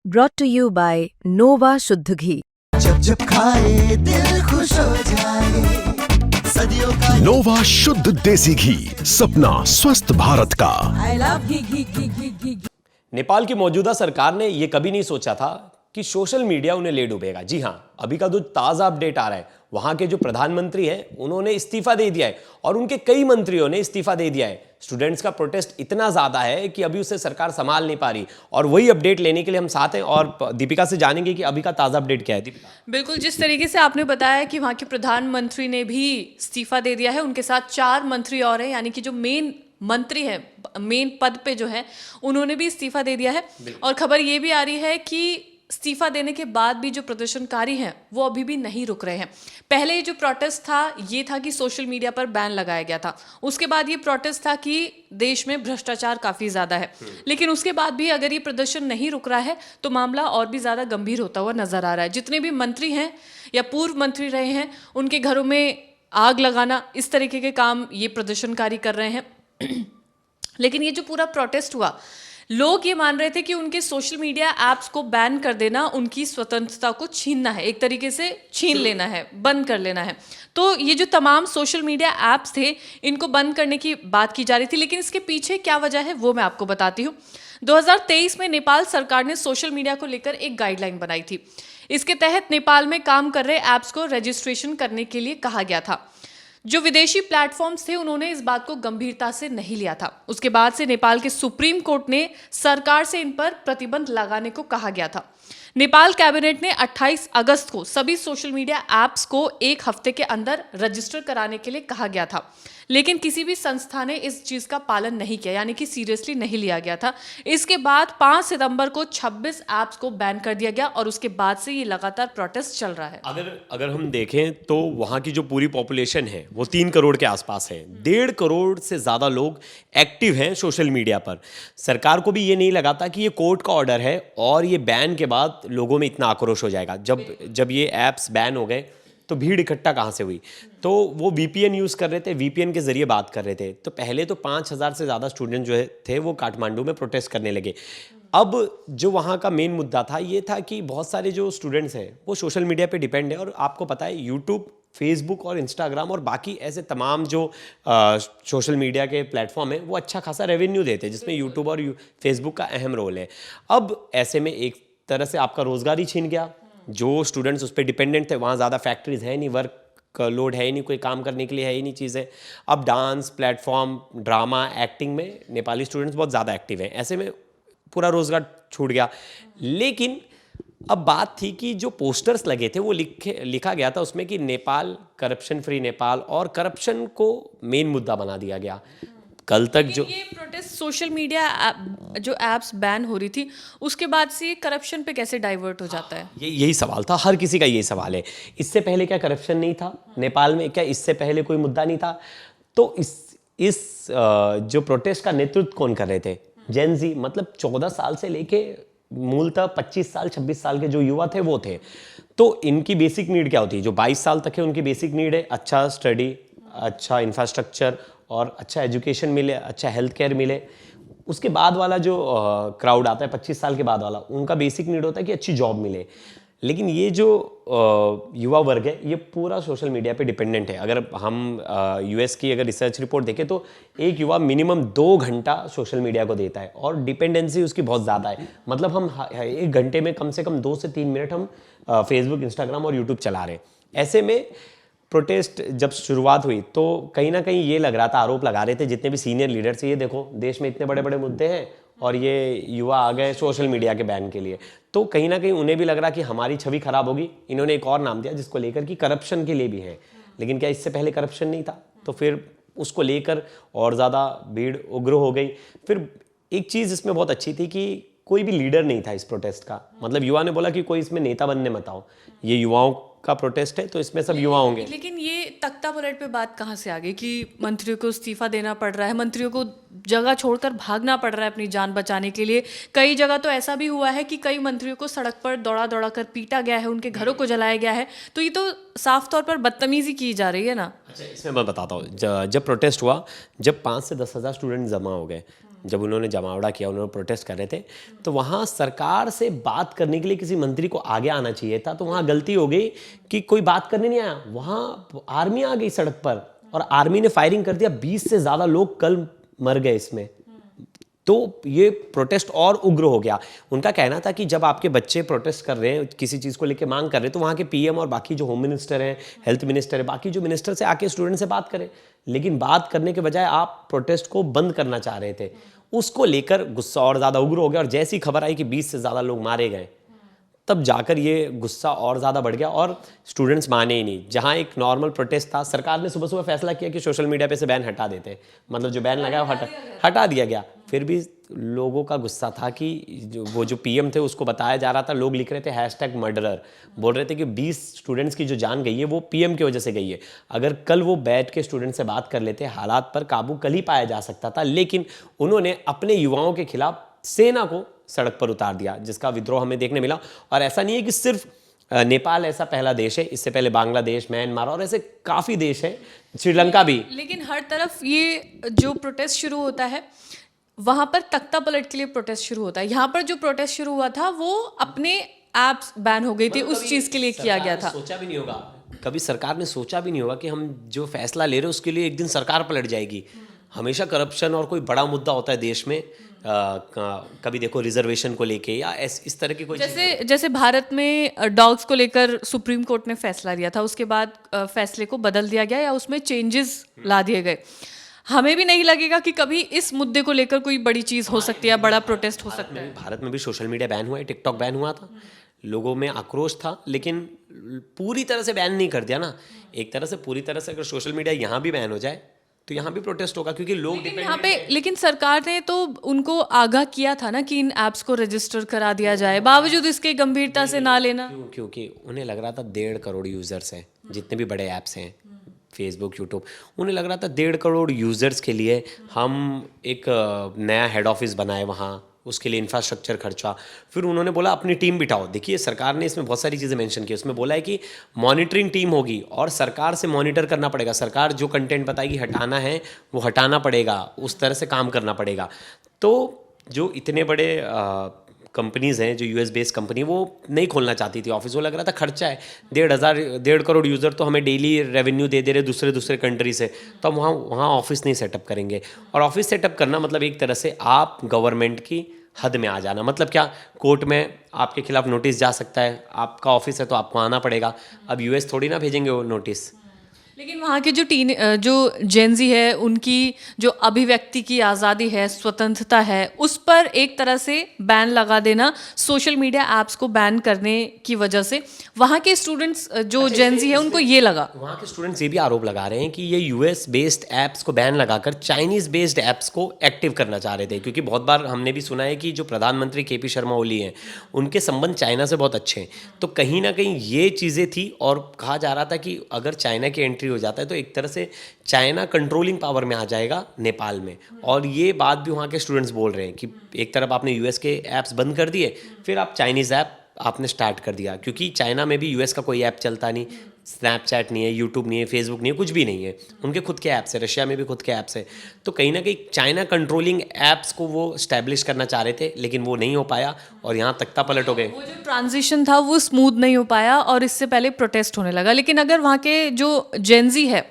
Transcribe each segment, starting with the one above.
brought to you by Nova शुद्ध घी। जब जब खाए दिल खुश हो जाए, सदियों का नोवा शुद्ध देसी घी, सपना स्वस्थ भारत का। I love घी। नेपाल की मौजूदा सरकार ने यह कभी नहीं सोचा था कि सोशल मीडिया उन्हें ले डूबेगा। जी हां, अभी का जो ताजा अपडेट आ रहा है, वहां के जो प्रधानमंत्री हैं उन्होंने इस्तीफा दे दिया है और उनके कई मंत्रियों ने इस्तीफा दे दिया है। स्टूडेंट्स का प्रोटेस्ट इतना ज्यादा है कि अभी उसे सरकार संभाल नहीं पा रही और वही अपडेट लेने के लिए हम साथ हैं और दीपिका से जानेंगे कि अभी का ताजा अपडेट क्या है। दीपिका, बिल्कुल, जिस तरीके से आपने बताया कि वहाँ के प्रधानमंत्री ने भी इस्तीफा दे दिया है, उनके साथ 4 मंत्री और हैं, यानी कि जो मेन मंत्री हैं, मेन पद पे जो है, उन्होंने भी इस्तीफा दे दिया है। और खबर ये भी आ रही है कि इस्तीफा देने के बाद भी जो प्रदर्शनकारी हैं वो अभी भी नहीं रुक रहे हैं। पहले जो प्रोटेस्ट था ये था कि सोशल मीडिया पर बैन लगाया गया था, उसके बाद ये प्रोटेस्ट था कि देश में भ्रष्टाचार काफ़ी ज़्यादा है। लेकिन उसके बाद भी अगर ये प्रदर्शन नहीं रुक रहा है तो मामला और भी ज़्यादा गंभीर होता हुआ नजर आ रहा है। जितने भी मंत्री हैं या पूर्व मंत्री रहे हैं, उनके घरों में आग लगाना, इस तरीके के काम ये प्रदर्शनकारी कर रहे हैं। लेकिन ये जो पूरा प्रोटेस्ट हुआ, लोग ये मान रहे थे कि उनके सोशल मीडिया ऐप्स को बैन कर देना उनकी स्वतंत्रता को छीनना है, एक तरीके से छीन लेना है, बंद कर लेना है। तो ये जो तमाम सोशल मीडिया ऐप्स थे, इनको बंद करने की बात की जा रही थी। लेकिन इसके पीछे क्या वजह है वो मैं आपको बताती हूँ। 2023 में नेपाल सरकार ने सोशल मीडिया को लेकर एक गाइडलाइन बनाई थी। इसके तहत नेपाल में काम कर रहे ऐप्स को रजिस्ट्रेशन करने के लिए कहा गया था। जो विदेशी प्लेटफॉर्म्स थे उन्होंने इस बात को गंभीरता से नहीं लिया था। उसके बाद से नेपाल के सुप्रीम कोर्ट ने सरकार से इन पर प्रतिबंध लगाने को कहा गया था। नेपाल कैबिनेट ने 28 अगस्त को सभी सोशल मीडिया ऐप्स को 1 हफ्ते के अंदर रजिस्टर कराने के लिए कहा गया था, लेकिन किसी भी संस्था ने इस चीज का पालन नहीं किया, यानी कि सीरियसली नहीं लिया गया था। इसके बाद 5 सितंबर को 26 ऐप्स को बैन कर दिया गया और उसके बाद से ये लगातार प्रोटेस्ट चल रहा है। अगर हम देखें तो वहाँ की जो पूरी पॉपुलेशन है वो 3 करोड़ के आसपास है। 1.5 करोड़ से ज़्यादा लोग एक्टिव हैं सोशल मीडिया पर। सरकार को भी ये नहीं लगाता कि ये कोर्ट का ऑर्डर है और ये बैन के बाद लोगों में इतना आक्रोश हो जाएगा। जब ये ऐप्स बैन हो गए तो भीड़ इकट्ठा कहाँ से हुई? तो वो VPN यूज़ कर रहे थे, VPN के ज़रिए बात कर रहे थे। तो पहले तो 5,000 से ज़्यादा स्टूडेंट जो थे वो काठमांडू में प्रोटेस्ट करने लगे। अब जो वहाँ का मेन मुद्दा था ये था कि बहुत सारे जो स्टूडेंट्स हैं वो सोशल मीडिया पे डिपेंड है और आपको पता है यूट्यूब, फेसबुक और इंस्टाग्राम और बाकी ऐसे तमाम जो सोशल मीडिया के प्लेटफॉर्म हैं वो अच्छा खासा रेवेन्यू देते हैं, जिसमें यूट्यूब और फेसबुक का अहम रोल है। अब ऐसे में एक तरह से आपका रोज़गार ही छीन गया। जो स्टूडेंट्स उस पर डिपेंडेंट थे, वहाँ ज़्यादा फैक्ट्रीज है नहीं, वर्क लोड है ही नहीं, कोई काम करने के लिए है ही नहीं चीज़ें। अब डांस, प्लेटफॉर्म, ड्रामा, एक्टिंग में नेपाली स्टूडेंट्स बहुत ज़्यादा एक्टिव हैं। ऐसे में पूरा रोज़गार छूट गया। लेकिन अब बात थी कि जो पोस्टर्स लगे थे वो लिखा गया था उसमें कि नेपाल करप्शन फ्री नेपाल, और करप्शन को मेन मुद्दा बना दिया गया। कल तक जो ये प्रोटेस्ट सोशल मीडिया जो एप्स बैन हो रही थी, उसके बाद से करप्शन पे कैसे डाइवर्ट हो जाता है? यही सवाल था, हर किसी का यही सवाल है। इससे पहले क्या करप्शन नहीं था नेपाल में? क्या इससे पहले कोई मुद्दा नहीं था? तो इस जो प्रोटेस्ट का नेतृत्व कौन कर रहे थे? जेन जी, मतलब 14 साल से लेके मूलतः 25 साल 26 साल के जो युवा थे वो थे। तो इनकी बेसिक नीड क्या होती है? जो 22 साल तक है उनकी बेसिक नीड है अच्छा स्टडी, अच्छा इंफ्रास्ट्रक्चर और अच्छा एजुकेशन मिले, अच्छा हेल्थ केयर मिले। उसके बाद वाला जो क्राउड आता है 25 साल के बाद वाला, उनका बेसिक नीड होता है कि अच्छी जॉब मिले। लेकिन ये जो युवा वर्ग है ये पूरा सोशल मीडिया पे डिपेंडेंट है। अगर हम US की अगर रिसर्च रिपोर्ट देखें तो एक युवा मिनिमम 2 घंटा सोशल मीडिया को देता है और डिपेंडेंसी उसकी बहुत ज़्यादा है। मतलब हम 1 घंटे में कम से कम 2 से 3 मिनट हम फेसबुक, इंस्टाग्राम और यूट्यूब चला रहे हैं। ऐसे में प्रोटेस्ट जब शुरुआत हुई तो कहीं ना कहीं ये लग रहा था, आरोप लगा रहे थे जितने भी सीनियर लीडर्स, ये देखो देश में इतने बड़े बड़े मुद्दे हैं और ये युवा आ गए सोशल मीडिया के बैन के लिए। तो कहीं ना कहीं उन्हें भी लग रहा कि हमारी छवि खराब होगी। इन्होंने एक और नाम दिया जिसको लेकर कि करप्शन के लिए भी है। लेकिन क्या इससे पहले करप्शन नहीं था? तो फिर उसको लेकर और ज़्यादा भीड़ उग्र हो गई। फिर एक चीज़ इसमें बहुत अच्छी थी कि कोई भी लीडर नहीं था इस प्रोटेस्ट का। मतलब युवा ने बोला कि कोई इसमें नेता बनने मत आओ, ये युवाओं का प्रोटेस्ट है तो इसमें सब युवा होंगे। लेकिन ये तख्ता पलट पे बात कहाँ से आ गई कि मंत्रियों को इस्तीफा देना पड़ रहा है, मंत्रियों को जगह छोड़कर भागना पड़ रहा है अपनी जान बचाने के लिए? कई जगह तो ऐसा भी हुआ है कि कई मंत्रियों को सड़क पर दौड़ा दौड़ा कर पीटा गया है, उनके घरों को जलाया गया है। तो ये तो साफ तौर पर बदतमीजी की जा रही है ना। अच्छा, इसमें मैं बताता हूँ। जब प्रोटेस्ट हुआ, जब 5 से 10 हज़ार स्टूडेंट जमा हो गए जब उन्होंने जमावड़ा किया, उन्होंने प्रोटेस्ट कर रहे थे, तो वहाँ सरकार से बात करने के लिए किसी मंत्री को आगे आना चाहिए था। तो वहाँ गलती हो गई कि कोई बात करने नहीं आया, वहाँ आर्मी आ गई सड़क पर और आर्मी ने फायरिंग कर दिया। 20 से ज़्यादा लोग कल मर गए इसमें। तो ये प्रोटेस्ट और उग्र हो गया। उनका कहना था कि जब आपके बच्चे प्रोटेस्ट कर रहे हैं, किसी चीज़ को लेकर मांग कर रहे हैं, तो वहाँ के पीएम और बाकी जो होम मिनिस्टर हैं, हेल्थ मिनिस्टर है, बाकी जो मिनिस्टर से आके स्टूडेंट से बात करें। लेकिन बात करने के बजाय आप प्रोटेस्ट को बंद करना चाह रहे थे। उसको लेकर गुस्सा और ज़्यादा उग्र हो गया और जैसी खबर आई कि 20 से ज़्यादा लोग मारे गए, तब जाकर ये गुस्सा और ज़्यादा बढ़ गया और स्टूडेंट्स माने ही नहीं। जहाँ एक नॉर्मल प्रोटेस्ट था, सरकार ने सुबह सुबह फैसला किया कि सोशल मीडिया पे से बैन हटा देते हैं, मतलब जो बैन लगा वो हटा दिया गया। फिर भी लोगों का गुस्सा था कि वो जो पीएम थे उसको बताया जा रहा था, लोग लिख रहे थे #मर्डरर, बोल रहे थे कि 20 स्टूडेंट्स की जो जान गई है वो पीएम की वजह से गई है। अगर कल वो बैठ के स्टूडेंट से बात कर लेते, हालात पर काबू कल ही पाया जा सकता था। लेकिन उन्होंने अपने युवाओं के खिलाफ सेना को सड़क पर उतार दिया, जिसका विद्रोह हमें देखने मिला। और ऐसा नहीं है कि सिर्फ नेपाल ऐसा पहला देश है, इससे पहले बांग्लादेश, म्यांमार और ऐसे काफ़ी देश हैं, श्रीलंका भी। लेकिन हर तरफ ये जो प्रोटेस्ट शुरू होता है, वहाँ पर तख्ता पलट के लिए प्रोटेस्ट शुरू होता है। यहाँ पर जो प्रोटेस्ट शुरू हुआ था वो अपने ऐप्स बैन हो गई थी, उस चीज़ के लिए किया गया था। सोचा भी नहीं होगा, कभी सरकार ने सोचा भी नहीं होगा कि हम जो फैसला ले रहे हैं उसके लिए एक दिन सरकार पलट जाएगी। हमेशा करप्शन और कोई बड़ा मुद्दा होता है देश में, कभी देखो रिजर्वेशन को लेके या इस तरह की कोई जैसे भारत में डॉग्स को लेकर सुप्रीम कोर्ट ने फैसला लिया था, उसके बाद फैसले को बदल दिया गया या उसमें चेंजेस ला दिए गए। हमें भी नहीं लगेगा कि कभी इस मुद्दे को लेकर कोई बड़ी चीज़ हो सकती है, बड़ा प्रोटेस्ट हो सकता है। भारत में भी सोशल मीडिया बैन हुआ है, टिकटॉक बैन हुआ था, लोगों में आक्रोश था, लेकिन पूरी तरह से बैन नहीं कर दिया ना। एक तरह से पूरी तरह से अगर सोशल मीडिया यहाँ भी बैन हो जाए तो यहाँ भी प्रोटेस्ट होगा, क्योंकि लोग यहाँ पे लेकिन सरकार ने तो उनको आगाह किया था ना कि इन ऐप्स को रजिस्टर करा दिया जाए, बावजूद इसके गंभीरता से ना लेना। क्योंकि उन्हें लग रहा था 1.5 करोड़ यूजर्स हैं, जितने भी बड़े ऐप्स हैं, फेसबुक, यूट्यूब, उन्हें लग रहा था 1.5 करोड़ यूजर्स के लिए हम एक नया हेड ऑफिस बनाए, वहाँ उसके लिए इंफ्रास्ट्रक्चर खर्चा। फिर उन्होंने बोला अपनी टीम बिठाओ। देखिए सरकार ने इसमें बहुत सारी चीज़ें मेंशन की, उसमें बोला है कि मॉनिटरिंग टीम होगी और सरकार से मॉनिटर करना पड़ेगा। सरकार जो कंटेंट बताएगी हटाना है वो हटाना पड़ेगा, उस तरह से काम करना पड़ेगा। तो जो इतने बड़े कंपनीज़ हैं, जो यूएस बेस्ड कंपनी, वो नहीं खोलना चाहती थी ऑफिस। वो लग रहा था खर्चा है, 1.5 करोड़ यूज़र तो हमें डेली रेवेन्यू दे रहे दूसरे कंट्री से, तो हम वहाँ ऑफिस नहीं सेटअप करेंगे। और ऑफिस सेटअप करना मतलब एक तरह से आप गवर्नमेंट की हद में आ जाना। मतलब क्या, कोर्ट में आपके खिलाफ नोटिस जा सकता है, आपका ऑफिस है तो आपको आना पड़ेगा। अब यूएस थोड़ी ना भेजेंगे वो नोटिस। लेकिन वहाँ के जो जेनजी है, उनकी जो अभिव्यक्ति की आज़ादी है, स्वतंत्रता है, उस पर एक तरह से बैन लगा देना, सोशल मीडिया ऐप्स को बैन करने की वजह से वहाँ के स्टूडेंट्स जो जेनजी है उनको ये लगा, वहाँ के स्टूडेंट्स ये भी आरोप लगा रहे हैं कि ये यूएस बेस्ड ऐप्स को बैन लगाकर चाइनीज़ बेस्ड ऐप्स को एक्टिव करना चाह रहे थे। क्योंकि बहुत बार हमने भी सुना है कि जो प्रधानमंत्री KP शर्मा ओली हैं, उनके संबंध चाइना से बहुत अच्छे हैं। तो कहीं ना कहीं ये चीज़ें थी और कहा जा रहा था कि अगर चाइना की एंट्री हो जाता है तो एक तरह से चाइना कंट्रोलिंग पावर में आ जाएगा नेपाल में। और ये बात भी वहाँ के स्टूडेंट्स बोल रहे हैं कि एक तरफ आपने यूएस के ऐप्स बंद कर दिए, फिर आप चाइनीज़ ऐप आपने स्टार्ट कर दिया, क्योंकि चाइना में भी यूएस का कोई ऐप चलता नहीं, स्नैपचैट नहीं है, यूट्यूब नहीं है, फेसबुक नहीं है, कुछ भी नहीं है, उनके खुद के ऐप्स है। रशिया में भी खुद के ऐप्स है। तो कहीं ना कहीं चाइना कंट्रोलिंग ऐप्स को वो स्टैब्लिश करना चाह रहे थे, लेकिन वो नहीं हो पाया और यहाँ तख्ता पलट हो गए। वो जो ट्रांजिशन था वो स्मूथ नहीं हो पाया और इससे पहले प्रोटेस्ट होने लगा। लेकिन अगर वहाँ के जो जेनजी है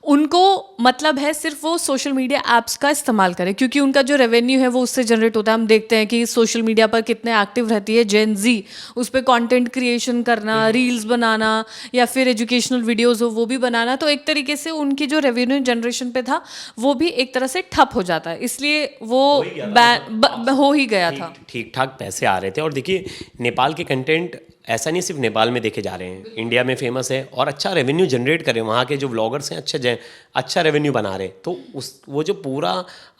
उनको मतलब है सिर्फ वो सोशल मीडिया ऐप्स का इस्तेमाल करें, क्योंकि उनका जो रेवेन्यू है वो उससे जनरेट होता है। हम देखते हैं कि सोशल मीडिया पर कितने एक्टिव रहती है जेन जी, उस पर कंटेंट क्रिएशन करना, रील्स बनाना या फिर एजुकेशनल वीडियोस हो वो भी बनाना। तो एक तरीके से उनकी जो रेवेन्यू जनरेशन पे था वो भी एक तरह से ठप हो जाता है, इसलिए वो हो ही गया था। ठीक ठाक पैसे आ रहे थे। और देखिए नेपाल के कंटेंट ऐसा नहीं सिर्फ नेपाल में देखे जा रहे हैं, इंडिया में फेमस है और अच्छा रेवेन्यू जनरेट कर रहे हैं। वहाँ के जो व्लॉगर्स हैं अच्छा रेवेन्यू बना रहे। तो वो जो पूरा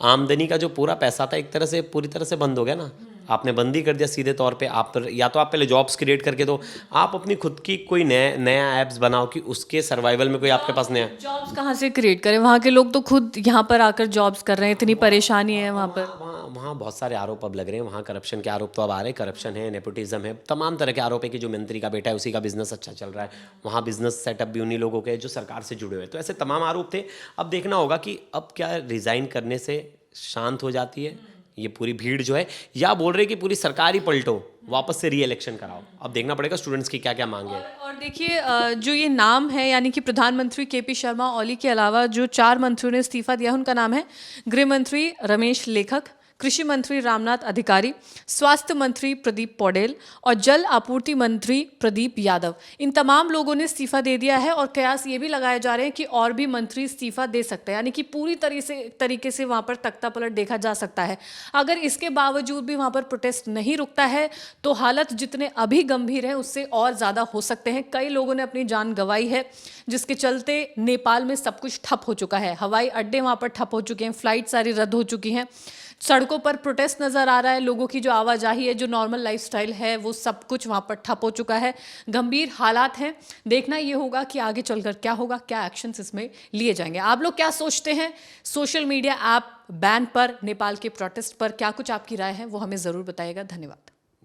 आमदनी का जो पूरा पैसा था एक तरह से पूरी तरह से बंद हो गया ना। आपने बंद ही कर दिया सीधे तौर पे। आप या तो आप पहले जॉब्स क्रिएट करके दो, आप अपनी खुद की कोई नया ऐप्स बनाओ कि उसके सर्वाइवल में कोई आपके पास नया। जॉब्स कहाँ से क्रिएट करें? वहाँ के लोग तो खुद यहाँ पर आकर जॉब्स कर रहे हैं, इतनी परेशानी है वहाँ पर। वहाँ बहुत सारे आरोप अब लग रहे हैं। वहाँ करप्शन के आरोप तो अब आ रहे हैं, करप्शन है, नेपोटिज्म है, तमाम तरह के आरोप है कि जो मंत्री का बेटा है उसी का बिजनेस अच्छा चल रहा है। वहाँ बिजनेस सेटअप भी उन्हीं लोगों के जो सरकार से जुड़े हुए हैं। तो ऐसे तमाम आरोप थे। अब देखना होगा कि अब क्या रिज़ाइन करने से शांत हो जाती है ये पूरी भीड़ जो है, या बोल रहे कि पूरी सरकार ही पलटो, वापस से री इलेक्शन कराओ। अब देखना पड़ेगा स्टूडेंट्स की क्या क्या मांगे है। और देखिए जो ये नाम है यानी कि प्रधानमंत्री केपी शर्मा ओली के अलावा जो 4 मंत्रियों ने इस्तीफा दिया उनका नाम है गृह मंत्री रमेश लेखक, कृषि मंत्री रामनाथ अधिकारी, स्वास्थ्य मंत्री प्रदीप पौडेल और जल आपूर्ति मंत्री प्रदीप यादव। इन तमाम लोगों ने इस्तीफा दे दिया है और कयास ये भी लगाए जा रहे हैं कि और भी मंत्री इस्तीफा दे सकते हैं, यानी कि पूरी तरीके से वहाँ पर तख्ता पलट देखा जा सकता है। अगर इसके बावजूद भी वहाँ पर प्रोटेस्ट नहीं रुकता है तो हालत जितने अभी गंभीर हैं उससे और ज़्यादा हो सकते हैं। कई लोगों ने अपनी जान गंवाई है, जिसके चलते नेपाल में सब कुछ ठप हो चुका है। हवाई अड्डे वहाँ पर ठप हो चुके हैं, फ्लाइट सारी रद्द हो चुकी हैं, सड़कों पर प्रोटेस्ट नज़र आ रहा है, लोगों की जो आवाजाही है, जो नॉर्मल लाइफस्टाइल है, वो सब कुछ वहाँ पर ठप हो चुका है। गंभीर हालात हैं। देखना ये होगा कि आगे चलकर क्या होगा, क्या एक्शंस इसमें लिए जाएंगे। आप लोग क्या सोचते हैं सोशल मीडिया ऐप बैन पर, नेपाल के प्रोटेस्ट पर, क्या कुछ आपकी राय है वो हमें ज़रूर बताइएगा। धन्यवाद।